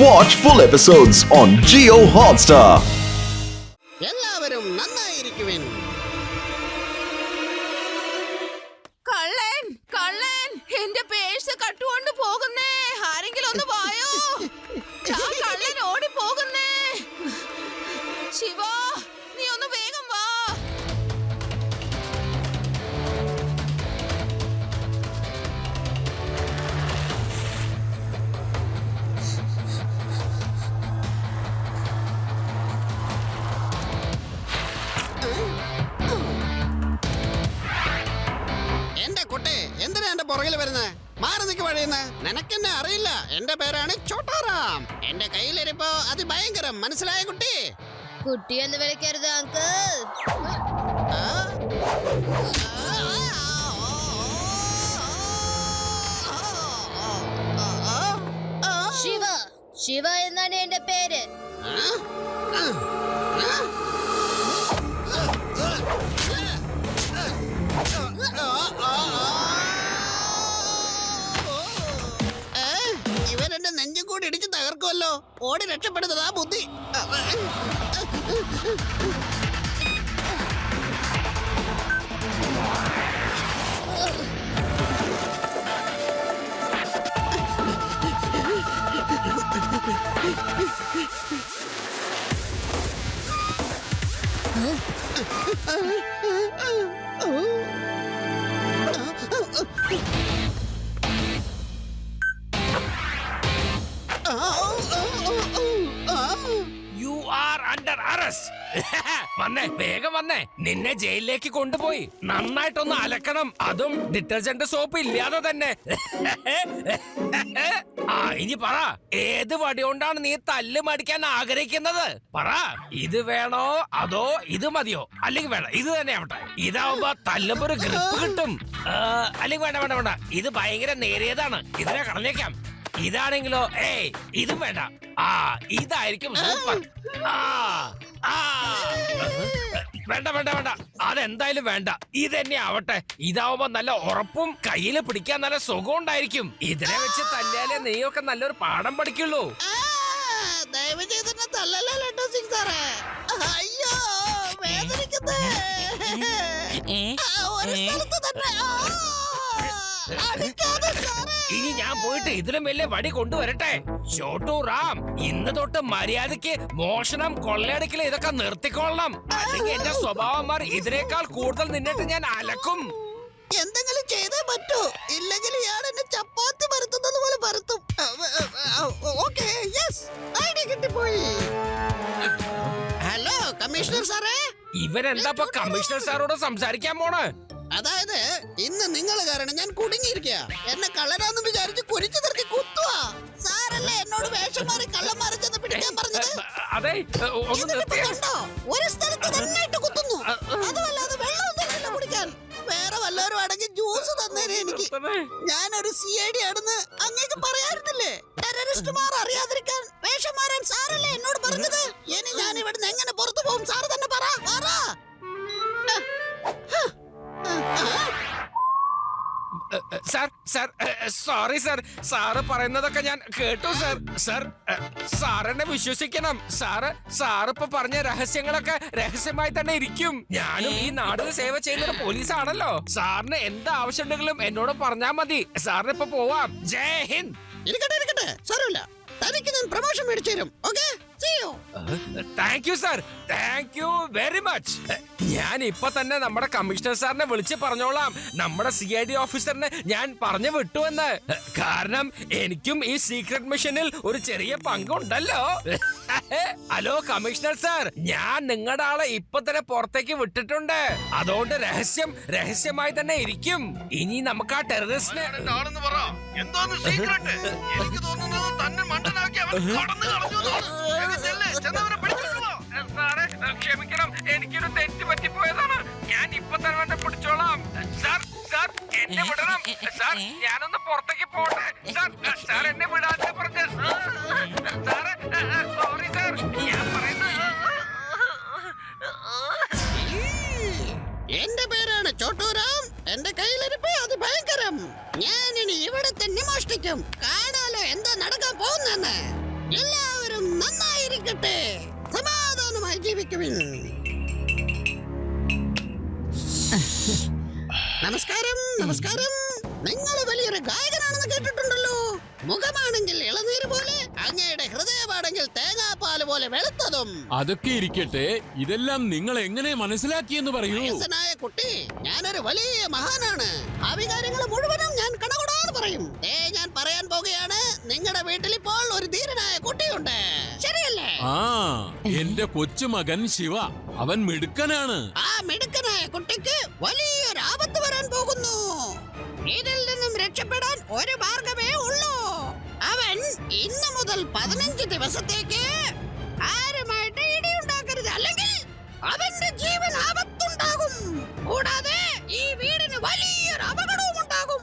Watch full episodes on Jio Hotstar. എല്ലാവരും നന്നായിരിക്കുവിൻ. കള്ളൻ കള്ളൻ എന്റെ പേഴ്സ് കട്ടുകൊണ്ട് പോകുന്നേ, ആരെങ്കിലും ഒന്ന് വായോ. കള്ളൻ ഓടി പോകുന്നേ. ശിവ, നീ ഒന്ന് വേഗം വാ. എന്റെ കുട്ടി എന്തിനാ എന്റെ പുറകിൽ വരുന്നത്? മാറി നിൽക്ക് വഴിയുന്ന. നിനക്കെന്നെ അറിയില്ല. എന്റെ പേരാണ് ചോട്ടാറാം. എന്റെ കയ്യിലിരിപ്പോ അതിഭയങ്കരം. മനസ്സിലായ കുട്ടി? കുട്ടി എന്ന് വിളിക്കരുത് അങ്കിൾ. ശിവ, ശിവ എന്നാണ് എന്റെ പേര്. ഇവരെന്റെ നെഞ്ചും കൂടി ഇടിച്ച് തകർക്കുമല്ലോ. ഓടി രക്ഷപ്പെടുന്നതാ ബുദ്ധി. You are under arrest. വന്നേ, വേഗം വന്നേ. നിന്നെ ജയിലിലേക്ക് കൊണ്ടുപോയി നന്നായിട്ടൊന്ന് അലക്കണം. അതും ഡിറ്റർജന്റ് സോപ്പ് ഇല്ലാതെ തന്നെ. ആ, ഇനി പറ, ഏത് വടി കൊണ്ടാണ് നീ തല്ല് മടിക്കാൻ ആഗ്രഹിക്കുന്നത്? പറ, ഇത് വേണോ അതോ ഇത് മതിയോ? അല്ലെങ്കിൽ വേണ്ട, ഇത് തന്നെ ആവട്ടെ. ഇതാവുമ്പോ തല്ലുമ്പോ ഒരു ഗ്രിപ്പ് കിട്ടും. അല്ലെങ്കിൽ വേണ്ട വേണ്ട വേണ്ട, ഇത് ഭയങ്കര നേരിയതാണ്. ഇതിനെ കളഞ്ഞേക്കാം. ഇതാണെങ്കിലോ ഇതും വേണ്ട. ആ, ഇതായിരിക്കും സൂപ്പർ. വേണ്ട വേണ്ട വേണ്ട, അതെന്തായാലും വേണ്ട. ഇതന്നെ ആവട്ടെ. ഇതാവുമ്പോ നല്ല ഉറപ്പും കയ്യില് പിടിക്കാൻ നല്ല സുഖം ഉണ്ടായിരിക്കും. ഇതിനെ വെച്ച് തല്ലിയാലേ നീയൊക്കെ നല്ലൊരു പാഠം പഠിക്കുള്ളൂ. ദയവ് ചെയ്തിട്ട് തല്ലല്ലോ സിക്സാറേ. അയ്യോ, വേദനിക്കുന്നേ. ഒരു സ്ഥലത്ത് തന്നെ അടിക്കാതെ സാറേ. ഇനി ഞാൻ പോയിട്ട് ഇതിലും വലിയ വടി കൊണ്ടുവരട്ടെ. ചോട്ടു റാം, ഇന്ന് തൊട്ട് മര്യാദക്ക് മോഷണം, കൊള്ളയടിക്കൽ ഇതൊക്കെ നിർത്തിക്കൊള്ളണം. അല്ലെങ്കിൽ എന്റെ സ്വഭാവന്മാർ ഇതിനേക്കാൾ കൂടുതൽ നിന്നിട്ട് ഞാൻ അലക്കും. എന്തെങ്കിലും ചെയ്തേ പറ്റൂ. ഇല്ലെങ്കിൽ ഇയാൾ എന്നെ ചപ്പാത്തി പരത്തുന്നത് പോലെ പരത്തും. ഓക്കേ, യെസ്, ഐഡിയ കിട്ടിപ്പോയി. ഹലോ കമ്മീഷണർ സാറേ. ഇവരെന്താ ഇപ്പൊ കമ്മീഷണർ സാറോട് സംസാരിക്കാൻ പോണ്? അതായത് ഇന്ന് നിങ്ങൾ കാരണം ഞാൻ കുടുങ്ങിയിരിക്കുക. എന്നെ കള്ളനാന്ന് വിചാരിച്ച് കുരിച്ചു തിരക്കി കുത്തുവാ. സാറല്ലേ എന്നോട് വേഷം മാറി കള്ളന്മാരെ ചെന്ന് പിടിക്കാൻ പറഞ്ഞത്? അതെ, എന്നിട്ടിപ്പോ കണ്ടോ, ഒരു സ്ഥലത്ത് നന്നായിട്ട് കുത്തുന്നു. അതുമല്ലാതെ വെള്ളമൊന്നുമില്ല കുടിക്കാൻ. വേറെ വല്ലവരും ആണെങ്കിൽ ജ്യൂസ് തന്നേനെ എനിക്ക്. ഞാനൊരു CID ആണെന്ന് അങ്ങേക്ക് പറയാറുന്നില്ലേ? ടെററിസ്റ്റുമാർ അറിയാതിരിക്കാൻ വേഷം മാറാൻ സാറല്ലേ എന്നോട് പറഞ്ഞത്? ഇനി ഞാൻ ഇവിടുന്ന് എങ്ങനെ പുറത്തു പോകും? സാറ് തന്നെ പറ. Sir sir sorry sir, sir പറയുന്നതൊക്കെ ഞാൻ കേട്ടു സാർ. സാർ, സാറെന്നെ വിശ്വസിക്കണം. സാറ് ഇപ്പൊ പറഞ്ഞ രഹസ്യങ്ങളൊക്കെ രഹസ്യമായി തന്നെ ഇരിക്കും. ഞാനും ഈ നാടിന് സേവ ചെയ്യുന്ന ഒരു പോലീസാണല്ലോ. സാറിന് എന്ത് ആവശ്യമുണ്ടെങ്കിലും എന്നോട് പറഞ്ഞാ മതി. സാറിന് ഇപ്പൊ പോവാം. ജയ് ഹിന്ദ്. ഇരിക്കട്ടെ, സാരമില്ല. തനിക്ക് ഞാൻ പ്രമോഷൻ മേടിച്ചു തരും. Okay, see you. Thank you sir, thank you very much. ഞാൻ ഇപ്പൊ തന്നെ നമ്മുടെ കമ്മീഷണർ സാറിനെ വിളിച്ച് പറഞ്ഞോളാം. നമ്മുടെ CID ഓഫീസറിനെ ഞാൻ പറഞ്ഞു വിട്ടുവെന്ന്. കാരണം എനിക്കും ഈ സീക്രട്ട് മിഷനിൽ ഒരു ചെറിയ പങ്കുണ്ടല്ലോ. ഹലോ കമ്മീഷണർ സാർ, ഞാൻ നിങ്ങളുടെ ആളെ ഇപ്പൊ തന്നെ പുറത്തേക്ക് വിട്ടിട്ടുണ്ട്. അതുകൊണ്ട് രഹസ്യമായി തന്നെ ഇരിക്കും. ഇനി നമുക്ക് ആ ടെററിസ്റ്റിനെ ക്ഷമിക്കണം, എനിക്കൊരു തെറ്റ് പറ്റിപ്പോയതാണ്. ഞാൻ ഇപ്പൊ തന്നെ പിടിച്ചോളാം. സാർ, സാർ എന്നെ വിടണം. സാർ, ഞാനൊന്ന് പുറത്തേക്ക് പോട്ടെ. സാർ എന്നെ വിടാതെ പറഞ്ഞ സാറ്. സോറി സാർ, ഞാൻ പറയുന്നത്. എന്റെ പേരാണ് ചോട്ടൂരാം. എന്റെ കയ്യിലിരിപ്പ് അതിഭയങ്കരം. ഞാൻ ഇനി ഇവിടെ തന്നെ മോഷ്ടിക്കും. കാണാലോ എന്താ നടക്കാൻ പോകുന്നെന്ന്. എല്ലാവരും നന്നായിരിക്കട്ടെ, സമാധാനമായി ജീവിക്കുവിൻ. നമസ്കാരം, നമസ്കാരം. നിങ്ങൾ വലിയൊരു ഗായകനാണെന്ന് കേട്ടിട്ടുണ്ടല്ലോ. മുഖമാണെങ്കിൽ ഇളനീര് പോലെ, അങ്ങയുടെ ഹൃദയമാണെങ്കിൽ തേങ്ങാപ്പാല് പോലെ വെളുത്തതും. അതൊക്കെ ഇരിക്കട്ടെ, ഇതെല്ലാം നിങ്ങൾ എങ്ങനെ മനസ്സിലാക്കിയെന്ന് പറയൂ. വയസ്സനായ കുട്ടി, ഞാനൊരു വലിയ മഹാനാണ്. അവികാരങ്ങൾ മുഴുവനും ഞാൻ കണകൊടാന്ന് പറയും. ഞാൻ പറയാൻ പോകുകയാണ്. നിങ്ങളുടെ വീട്ടിൽ ഇപ്പോൾ ഒരു ധീരനായ കുട്ടിയുണ്ട്, ശരിയല്ലേ? ആ, എന്റെ കൊച്ചുമകൻ ശിവ, അവൻ മിടുക്കനാണ്. ആ മിടുക്കനായ കുട്ടിക്ക് വലിയൊരു ആപത്ത് വരാൻ പോകുന്നു. ഇതിൽ നിന്നും രക്ഷപ്പെടാൻ ഒരു മാർഗമേ ഉള്ളൂ. അവൻ ഇന്നു മുതൽ 15 ദിവസത്തേക്ക് ആരുമായിട്ട് ഇടിയുണ്ടാക്കരുത്, അല്ലെങ്കിൽ അവന്റെ ജീവൻ ആപത്തുണ്ടാകും. കൂടാതെ ഈ വീടിന് വലിയൊരു അപകടവും ഉണ്ടാകും.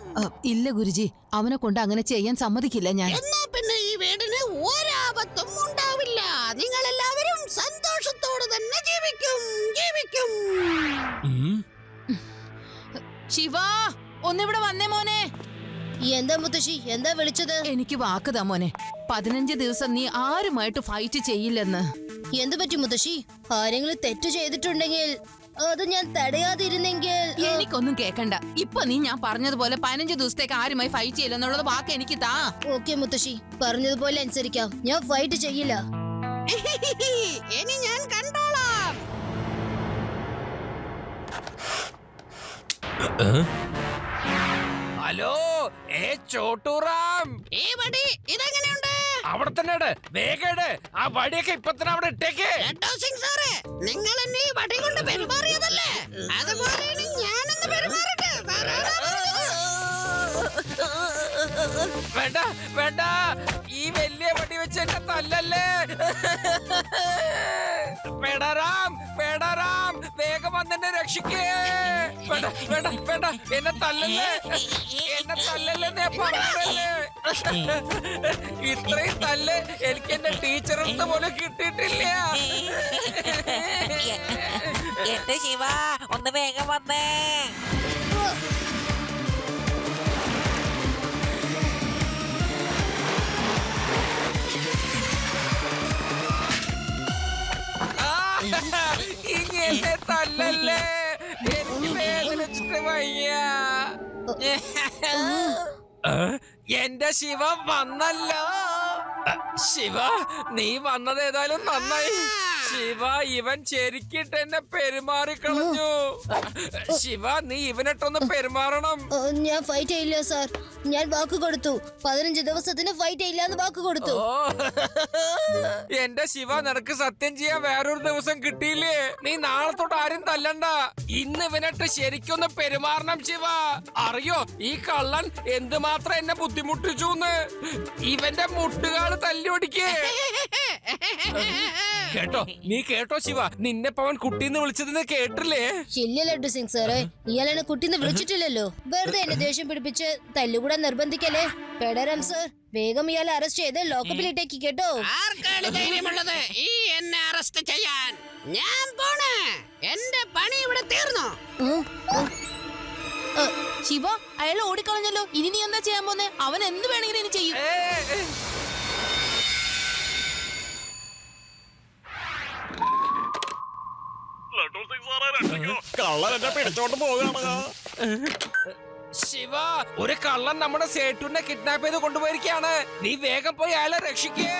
ഇല്ല ഗുരുജി, അവനെ കൊണ്ട് അങ്ങനെ ചെയ്യാൻ സമ്മതിക്കില്ല ഞാൻ. എന്നാ പിന്നെ ഈ വീടിന് ഒരാപത്തും ഉണ്ടാവില്ല. നിങ്ങൾ എല്ലാവരും സന്തോഷത്തോടെ തന്നെ ജീവിക്കും. ഉം. ശിവ, ഒന്നിവിടെ വന്നേ മോനെ. എന്താ മുത്തശ്ശി, എന്താ വിളിച്ചത്? എനിക്ക് വാക്കുതാ മോനെ, 15 ദിവസം നീ ആരുമായിട്ട് ഫൈറ്റ് ചെയ്യില്ലെന്ന്. എന്ത് പറ്റി മുത്തശ്ശി? ആരെങ്കിലും തെറ്റ് ചെയ്തിട്ടുണ്ടെങ്കിൽ അത് ഞാൻ തടയാതിരുന്നെങ്കിൽ. എനിക്കൊന്നും കേക്കണ്ട. ഇപ്പൊ നീ ഞാൻ പറഞ്ഞതുപോലെ 15 ദിവസത്തേക്ക് ആരുമായി ഫൈറ്റ് ചെയ്യില്ലെന്നുള്ളത് വാക്ക് എനിക്ക് താ. ഓക്കെ മുത്തശ്ശി, പറഞ്ഞതുപോലെ അനുസരിക്കാം. ഞാൻ ഫൈറ്റ് ചെയ്യില്ല. ഇനി ഞാൻ കണ്ടോളാം. ഹലോ, ചോട്ടൂറാം. ഈ വടി ഇതെങ്ങനെയുണ്ട്? അവിടെ തന്നെ വേഗം ആ വടിയൊക്കെ ഇപ്പൊ തന്നെ അവിടെ ഇട്ടേക്ക്. ലഡ്ഡു സിംഗ് സാറേ, നിങ്ങൾ എന്നെ ഈ വടി കൊണ്ട് പെരുമാറിയതല്ലേ, അതുപോലെയാണ് ഞാനെന്ന് പെരുമാറട്ടെ. വേണ്ട വേണ്ട, ഈ വലിയ വടി വെച്ച് എന്നെ തല്ലല്ലേ. പേടാറാം, പേടാറാം, വേഗം വന്നെന്നെ രക്ഷിക്കേ. വേണ്ട വേണ്ട വേണ്ട, എന്നെ തല്ലല്ലേ, എന്നെ തല്ലല്ലേ പറഞ്ഞല്ലേ. ഇത്രയും തല്ല് എനിക്ക് എന്റെ ടീച്ചറിന് പോലും കിട്ടിയിട്ടില്ല. എന്റെ ശിവ, ഒന്ന് വേഗം വന്നേ. ഇങ്ങനെ തല്ലല്ലേ, എനിക്ക് വേദനിച്ചിട്ട് വയ്യ. എന്റെ ശിവ വന്നല്ലോ. ശിവ, നീ വന്നത് ഏതായാലും നന്നായി. ശിവ, ഇവൻ ശരിക്കിട്ട് എന്നെ പെരുമാറിക്കളഞ്ഞു. ശിവ, നീ ഇവനിട്ടൊന്ന് പെരുമാറണം. ഞാൻ ഫൈറ്റ് ചെയ്യില്ല സാർ. ഞാൻ വാക്ക് കൊടുത്തു. 15 ദിവസത്തിന് ഫൈറ്റ് ചെയ്യില്ല വാക്ക് കൊടുത്തു. എന്റെ ശിവ, നിനക്ക് സത്യം ചെയ്യാൻ വേറൊരു ദിവസം കിട്ടിയില്ലേ? നീ നാളെ തൊട്ട് ആരും തല്ലണ്ട. ഇന്ന് ഇവനിട്ട് ശരിക്കൊന്ന് പെരുമാറണം ശിവ. അറിയോ, ഈ കള്ളൻ എന്തുമാത്രം എന്നെ ബുദ്ധിമുട്ടിച്ചു. ഇവന്റെ മുട്ടുകാല് തല്ലി ഒടിക്കേ. കേട്ടോ, നീ കേട്ടോ ശിവ, നിന്നെ പവൻ കുട്ടീന്ന് വിളിച്ചതെന്ന് കേട്ടില്ലേ? ഇല്ല ലഡ്ഡു സിംഗ് സാറേ, ഇയാളെന്നെ കുട്ടീന്ന് വിളിച്ചിട്ടില്ലല്ലോ. വെറുതെ എന്നെ ദേഷ്യം പിടിപ്പിച്ച് തല്ലുകൂടാൻ നിർബന്ധിക്കല്ലേ. പേടാറാം സാർ, വേഗം ഇയാളെ അറസ്റ്റ് ചെയ്ത് ലോക്കപ്പിലിട്ടേക്ക് കേട്ടോ. ആർക്കാണ് ധൈര്യമുള്ളത് ഈ എന്നെ അറസ്റ്റ് ചെയ്യാൻ? ഞാൻ പോണേ, എന്റെ പണി ഇവിടെ തീർന്നു. ശിവ, അയാൾ ഓടിക്കളഞ്ഞല്ലോ. ഇനി നീ എന്താ ചെയ്യാൻ പോന്നെ? അവൻ എന്ത് വേണമെങ്കിലും ഇനി ചെയ്യും. കള്ളൻ എന്നെ പിടിച്ചോണ്ട് പോവുകയാണ്. ശിവ, ഒരു കള്ളൻ നമ്മുടെ സേട്ടുവിനെ കിഡ്നാപ്പ് ചെയ്ത് കൊണ്ടുപോയിരിക്കുകയാണ്. നീ വേഗം പോയി അയാളെ രക്ഷിക്കേ.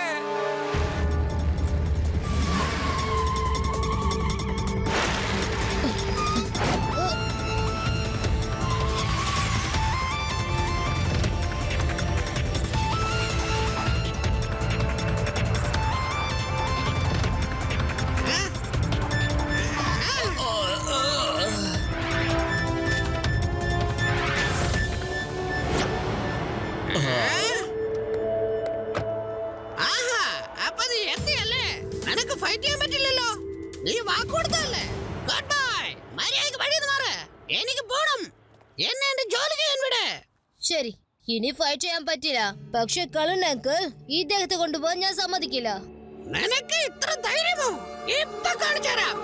ആഹാ, അപ്പൊ നീ എത്തിയല്ലേ? നിനക്ക് ഫൈറ്റ് ചെയ്യാൻ പറ്റില്ലല്ലോ. നീ വാക്കുകൊടുത്തല്ലേ. Good bye. മര്യാദയ്ക്ക് വഴിന്ന് മാറ്. എനിക്ക് പോണം. എന്നെ എന്റെ ജോലി ചെയ്യാൻ വിട്. ശരി, ഇനി ഫൈറ്റ് ചെയ്യാൻ പറ്റില്ല. പക്ഷെ കളൻ അങ്കിൾ, ഈ ദേഹത്തെ കൊണ്ടുപോകാൻ ഞാൻ സമ്മതിക്കില്ല. നിനക്ക് ഇത്ര ധൈര്യമോ? ഇപ്പൊ കാണിച്ചു തരാം.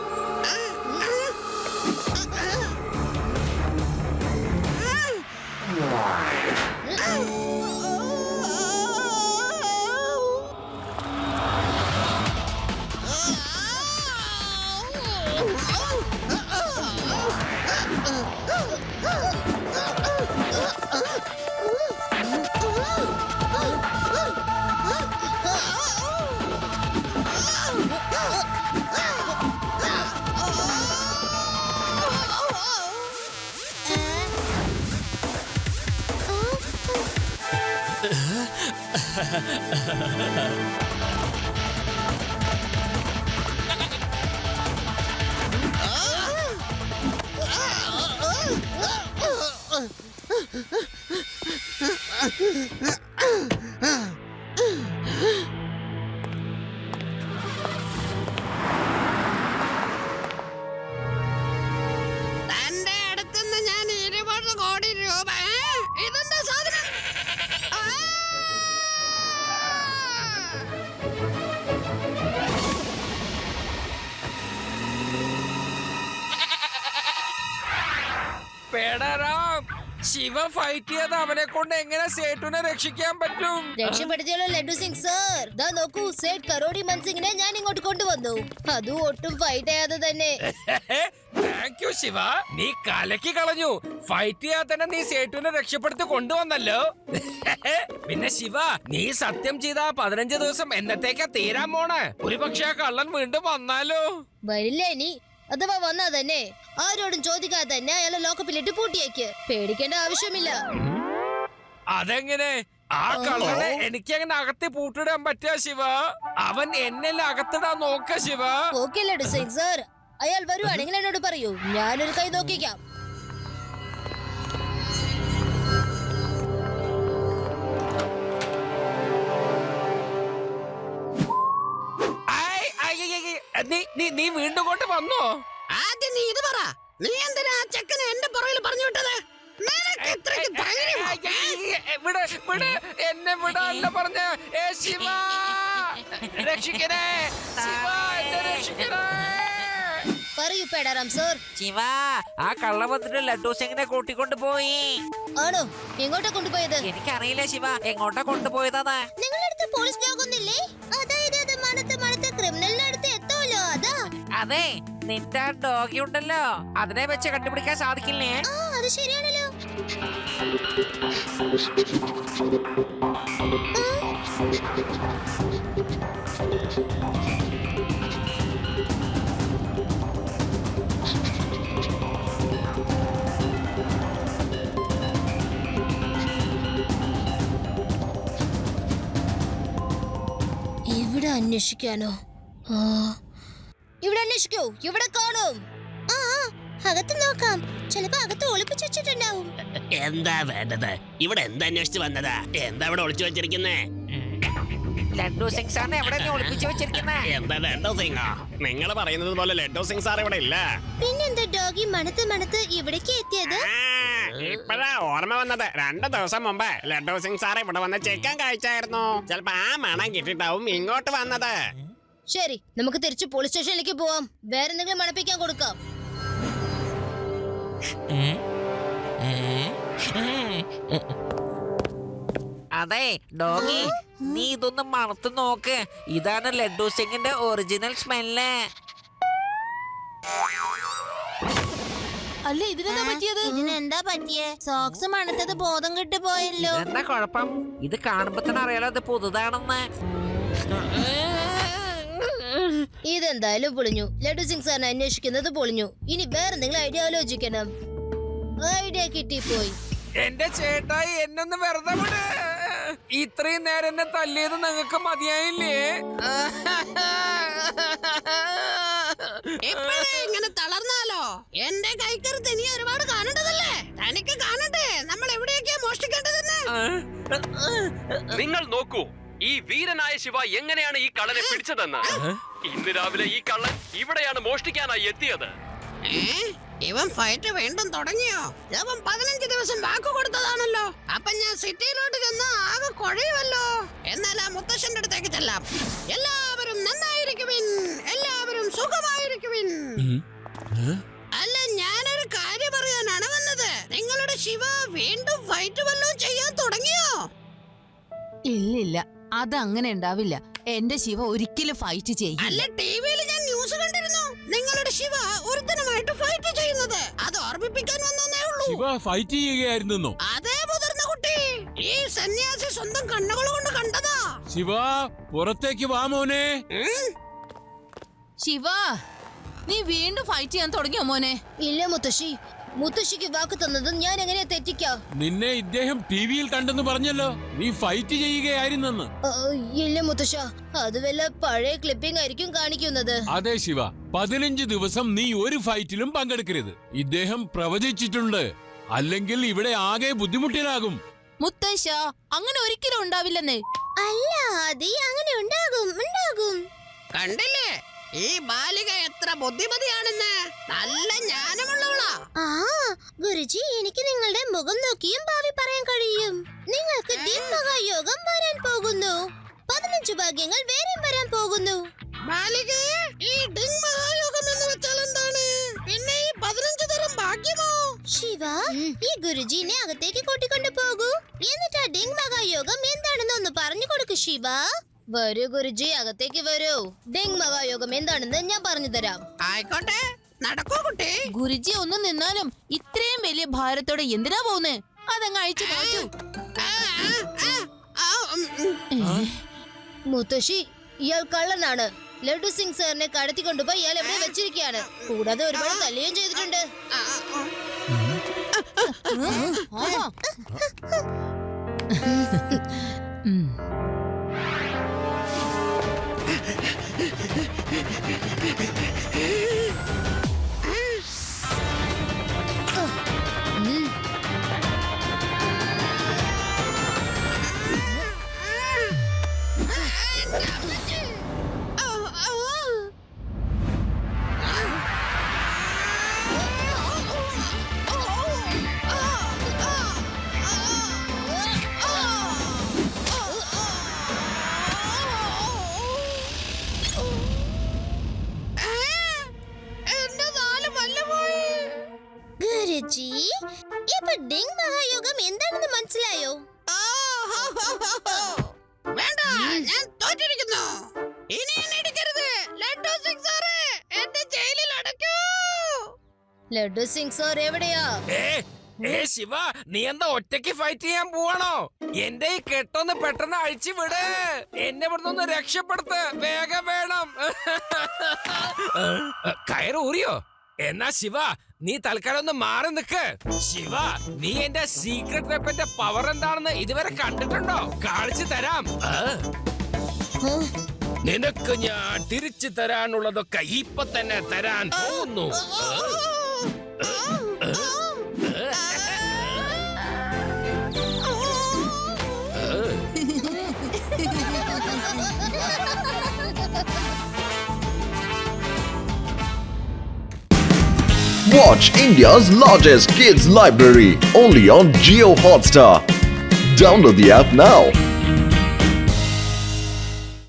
തന്റെ അടുത്തുനിന്ന് ഞാൻ 20 കോടി രൂപ ഇതെന്താ സാധനം? ആ! പേടറാം, ശിവ ഫൈറ്റ് ചെയ്ത് അവനെ കൊണ്ട് എങ്ങനെ സേട്ടുനെ രക്ഷിക്കാൻ പറ്റും? രക്ഷപ്പെടുത്തിയല്ലോ ലഡു സിംഗ് സർ. ദാ നോക്കൂ, സേഠ് കരോടി മൻസിംഗിനെ ഞാൻ ഇങ്ങോട്ട് കൊണ്ടുവന്നു. അതും ഒട്ടും ഫൈറ്റ് ചെയ്യാതെ തന്നെ. താങ്ക് യു ശിവ, നീ കലക്കി കളഞ്ഞു. ഫൈറ്റ് ചെയ്യാതെ തന്നെ നീ സേട്ടുനെ രക്ഷപ്പെടുത്തി കൊണ്ടുവന്നല്ലോ. പിന്നെ ശിവ, നീ സത്യം ചെയ്ത 15 ദിവസം എന്നത്തേക്കാ തീരാൻ പോണേ? ഒരു പക്ഷേ ആ കള്ളൻ വീണ്ടും വന്നാലോ? വരില്ല ഇനി. അഥവാ വന്നാ തന്നെ ആരോടും ചോദിക്കാതെ തന്നെ അയാളെ ലോക്കപ്പിലിട്ട് പൂട്ടിയേക്ക്. പേടിക്കേണ്ട ആവശ്യമില്ല. അതെങ്ങനെ? ആ കള്ളനെ എനിക്ക് അങ്ങനെ അകത്തി പൂട്ടിടാൻ പറ്റുക ശിവ? അവൻ എന്നെ അകത്തിടാൻ നോക്ക ശിവ. ഓക്കെ ലഡു സിംഗ് സർ, അയാൾ വരുവാണെങ്കിൽ എന്നോട് പറയൂ, ഞാനൊരു കൈ നോക്കിക്കാം. നീ വീണ്ടും കൊണ്ട് വന്നോ? ആദ്യം നീ ഇത് പറ, നീ എന്തിനാ ആ ചെക്കനെ എന്റെ പുറകിൽ പറഞ്ഞു വിട്ടത്? നിനക്ക് ഇത്രയ്ക്ക് ധൈര്യമോ? എന്നെ വിടാല്ല പറഞ്ഞ. ശിവ രക്ഷിക്കണേ, ശിവ എന്നെ രക്ഷിക്കണേ. പറയൂ പേടാറാം സർ. ശിവ, ആ കള്ള വന്നിട്ട് ലഡ്ഡു സിംഗിനെ കൂട്ടിക്കൊണ്ട് പോയി. ആണോ? എങ്ങോട്ടാ കൊണ്ടുപോയത്? എനിക്കറിയില്ല ശിവ, എങ്ങോട്ടാ കൊണ്ടുപോയതാണ്. നിങ്ങളുടെ അടുത്ത് പോലീസ് ഡോഗൊന്നില്ലേ? അതായത് അത് മണത്ത് ക്രിമിനലിന്റെ അടുത്ത് എത്തുമല്ലോ, അതാ. അതെ, നിന്റെ ഡോഗി ഉണ്ടല്ലോ, അതിനെ വെച്ച് കണ്ടുപിടിക്കാൻ സാധിക്കില്ലേ? ആ, അത് ശരിയാണല്ലോ. ഇവിടെ അന്വേഷിക്കാനോ? ഇവിടെ അന്വേഷിക്കൂ, ഇവിടെ കാണും. ആ, അകത്ത് നോക്കാം. ചിലപ്പോ അകത്ത് ഒളിപ്പിച്ചു വെച്ചിട്ടുണ്ടാവും. എന്താ വേണ്ടത്? ഇവിടെ എന്താ അന്വേഷിച്ച് വന്നതാ? എന്താ ഇവിടെ ഒളിച്ചു വെച്ചിരിക്കുന്നേ? ലഡ്ഡു സിംഗ് സാറിനെ എവിടെ നീ ഒളിപ്പിച്ചു വെച്ചിരിക്കുന്നേ? എന്താ ലഡ്ഡു സിംഗോ? നിങ്ങൾ പറയുന്നത് പോലെ ലഡ്ഡു സിംഗ് സാർ ഇവിടെ ഇല്ല. പിന്നെന്താ ഡോഗി മണത്ത് ഇവിടേക്ക് എത്തിയത്? ഇപ്പഴാ ഓർമ്മ വന്നത്. 2 ദിവസം മുമ്പ് ലഡ്ഡു സിംഗ് സാർ ഇവിടെ വന്ന് ചിക്കൻ കഴിച്ചായിരുന്നു. ചിലപ്പോ ആ മണം കിട്ടിട്ടാവും ഇങ്ങോട്ട് വന്നത്. ശരി, നമുക്ക് തിരിച്ച് പോലീസ് സ്റ്റേഷനിലേക്ക് പോവാം. വേറെ എന്തെങ്കിലും മണപ്പിക്കാൻ കൊടുക്കാം. അതെ ഡോഗി, നീ ഇതൊന്ന് മണത്ത് നോക്ക്. ഇതാണ് ലഡ്ഡു സിംഗിന്റെ ഒറിജിനൽ സ്മെല്ല്. അല്ല, ഇതിനെന്താ പറ്റിയത്? ഇതിനെന്താ പറ്റിയേ? സോക്സ് മണത്തത് ബോധം കെട്ട് പോയല്ലോ. എന്താ കുഴപ്പം? ഇത് കാണുമ്പോ തന്നെ അറിയാലോ അത് പുതുതാണെന്ന്. ഇതെന്തായാലും പൊളിഞ്ഞു. ലഡു സിംഗ് സാറിനെ അന്വേഷിക്കുന്നത് പൊളിഞ്ഞു. ഇനി വേറെ എന്തെങ്കിലും ഐഡിയ ആലോചിക്കണം. ഐഡിയ കിട്ടിപ്പോയി. എന്റെ ചേട്ടായി, എന്നൊന്ന് വെറുതെ വിട്. ഇത്രയും നേരം എന്നെ തല്ലിയത് നിങ്ങൾക്ക് മതിയായില്ലേ? ഇപ്പഴേ ഇങ്ങനെ തളർന്നാലോ? എന്റെ കൈക്കരുത്ത് ഇനി ഒരുപാട് കാണേണ്ടതല്ലേ? തനിക്ക് കാണട്ടെ നമ്മൾ എവിടെയൊക്കെയാ മോഷ്ടിക്കേണ്ടതെന്ന്. നിങ്ങൾ നോക്കൂ, ഈ വീരനായ ശിവ എങ്ങനെയാണ് ഈ കള്ളനെ പിടിച്ചതെന്ന്. ഇന്ന് രാവിലെ ഈ കള്ളൻ ഇവിടെയാണ് മോഷ്ടിക്കാനായി എത്തിയത്. ഇവൻ ഫൈറ്റ് വീണ്ടും തുടങ്ങിയോ? ഇവൻ 15 ദിവസം വാക്ക് കൊടുത്തതാണല്ലോ. അപ്പൊ ഞാൻ സിറ്റിയിലോട്ട് ചെന്ന് ആകെ കുഴയുമല്ലോ. എന്നാൽ ആ മുത്തശ്ശന്റെ അടുത്തേക്ക് ചെല്ലാം. എല്ലാവരും നന്നായിരിക്കുവിൻ, എല്ലാവരും സുഖമായിരിക്കുവിൻ. അല്ല, ഞാനൊരു കാര്യം പറയാനാണ് വന്നത്. നിങ്ങളുടെ ശിവ വീണ്ടും ഫൈറ്റ് വല്ലതും ചെയ്യാൻ തുടങ്ങിയോ? ഇല്ലില്ല, അതങ്ങനെ ഉണ്ടാവില്ല. എന്റെ ശിവ ഒരിക്കലും ഫൈറ്റ് ചെയ്യും. അല്ല, ടിവിയിൽ ഞാൻ ന്യൂസ് കണ്ടിരുന്നു. നിങ്ങളുടെ ശിവ ഒരുത്തനുമായിട്ട് ഫൈറ്റ് ചെയ്യുന്നത്. അത് ഓർമ്മിപ്പിക്കാൻ വന്നേ ഉള്ളൂ. ശിവ ഫൈറ്റ് ചെയ്യുകയായിരുന്നോ? അതേ മുതിർന്ന കുട്ടി, ഈ സന്യാസി സ്വന്തം കണ്ണുകൾ കൊണ്ട് കണ്ടതാ. ശിവ പുറത്തേക്ക് വാ മോനെ. ശിവ, നീ വീണ്ടും ഫൈറ്റ് ചെയ്യാൻ തുടങ്ങിയോ മോനെ? ഇല്ല മുത്തശ്ശി, മുത്തശ്ശിക്ക് വാക്ക് തന്നതും ഞാൻ എങ്ങനെയാ തെറ്റിക്കാ? നിന്നെ ഇദ്ദേഹം ടിവിയിൽ കണ്ടെന്ന് പറഞ്ഞല്ലോ. നീ ഫൈറ്റ് ചെയ്യുകയായിരുന്നെന്ന്. ഇല്ല മുത്തശ്ശ, അത് വല്ല പഴയ ക്ലിപ്പിംഗ് ആയിരിക്കും കാണിക്കുന്നത്. അതെ ശിവ, 15 ദിവസം നീ ഒരു ഫൈറ്റിലും പങ്കെടുക്കരുത്. ഇദ്ദേഹം പ്രവചിച്ചിട്ടുണ്ട്. അല്ലെങ്കിൽ ഇവിടെ ആകെ ബുദ്ധിമുട്ടിലാകും. മുത്തശ്ശ, അങ്ങനെ ഒരിക്കലും ഉണ്ടാവില്ലെന്നേ. അല്ല, അത് അങ്ങനെ ഉണ്ടാകും. കണ്ടില്ലേ ഈ ബാലിക എത്ര ബുദ്ധിമതിയാണെന്ന്? നല്ല ജ്ഞാനമുള്ളവളാ. ഗുരുജി, എനിക്ക് നിങ്ങളുടെ മുഖം നോക്കിയും ഭാവി പറയാൻ കഴിയും. നിങ്ങൾക്ക് ദിഗ്മഹായോഗം വരാൻ പോകുന്നു. 15 ഭാഗ്യങ്ങൾ വേറെയും വരാൻ പോകുന്നു. ബാലിക, ഈ ഡിങ് മഹായോഗം എന്ന് വെച്ചാൽ എന്താണ്? പിന്നെ ഈ 15 തരം ഭാഗ്യമോ? ശിവ, ഈ ഗുരുജീനെ അകത്തേക്ക് കൂട്ടിക്കൊണ്ടു പോകൂ. എന്നിട്ട് ആ ഡിങ് മഹായോഗം എന്താണെന്ന് ഒന്ന് പറഞ്ഞു കൊടുക്കൂ ശിവ. വരൂ ഗുരുജി, അകത്തേക്ക് വരൂ. ഡിങ് മഹായോഗം എന്താണെന്ന് ഞാൻ പറഞ്ഞു തരാം. ആയിക്കോട്ടെ, നടക്കൂ കുട്ടി. ഗുരുജി ഒന്ന് നിന്നാലും ഇത്രയും വലിയ ഭാരത്തോടെ എന്തിനാ പോകുന്നേ? അതങ്ങ് അഴിച്ചു മാറ്റൂ. മുത്തശ്ശി, ഇയാൾ കള്ളനാണ്. ലഡു സിംഗ് സാറിനെ കടത്തിക്കൊണ്ടുപോയി ഇയാൾ എവിടെ വെച്ചിരിക്കുകയാണ്. കൂടാതെ ഒരുപാട് തല്ലുകയും ചെയ്തിട്ടുണ്ട്. ഗുരുജി, ഇപ്പൊ ഡിങ് മഹായോഗം എന്താണെന്ന് മനസ്സിലായോ? വേണ്ട, ഞാൻ തോറ്റിരിക്കുന്നു. ഇനി എന്നെ ഇടിക്കരുത്. ലഡ്ഡു സിംഗ് സാറേ, എന്നെ ജയിലിൽ അടയ്ക്കൂ. ലഡു സിംഗ് സാർ എവിടെയാ? ശിവ, നീ എന്താ ഒറ്റയ്ക്ക് ഫൈറ്റ് ചെയ്യാൻ പോവാണോ? എന്റെ ഈ കെട്ടൊന്ന് പെട്ടെന്ന് അഴിച്ചു വിട്. എന്നെ ഇവിടുന്ന് രക്ഷപ്പെടുത്ത്. വേഗം വേണം. കയറൂറിയോ? എന്നാ ശിവ, നീ തൽക്കാലം ഒന്ന് മാറി നിക്ക്. ശിവ, നീ എന്റെ സീക്രട്ട് വെപ്പന്റെ പവർ എന്താണെന്ന് ഇതുവരെ കണ്ടിട്ടുണ്ടോ? കാണിച്ചു തരാം. നിനക്ക് ഞാൻ തിരിച്ചു തരാനുള്ളതൊക്കെ ഇപ്പൊ തന്നെ തരാൻ പോകുന്നു. Watch India's largest kids library only on Jio Hotstar. Download the app now.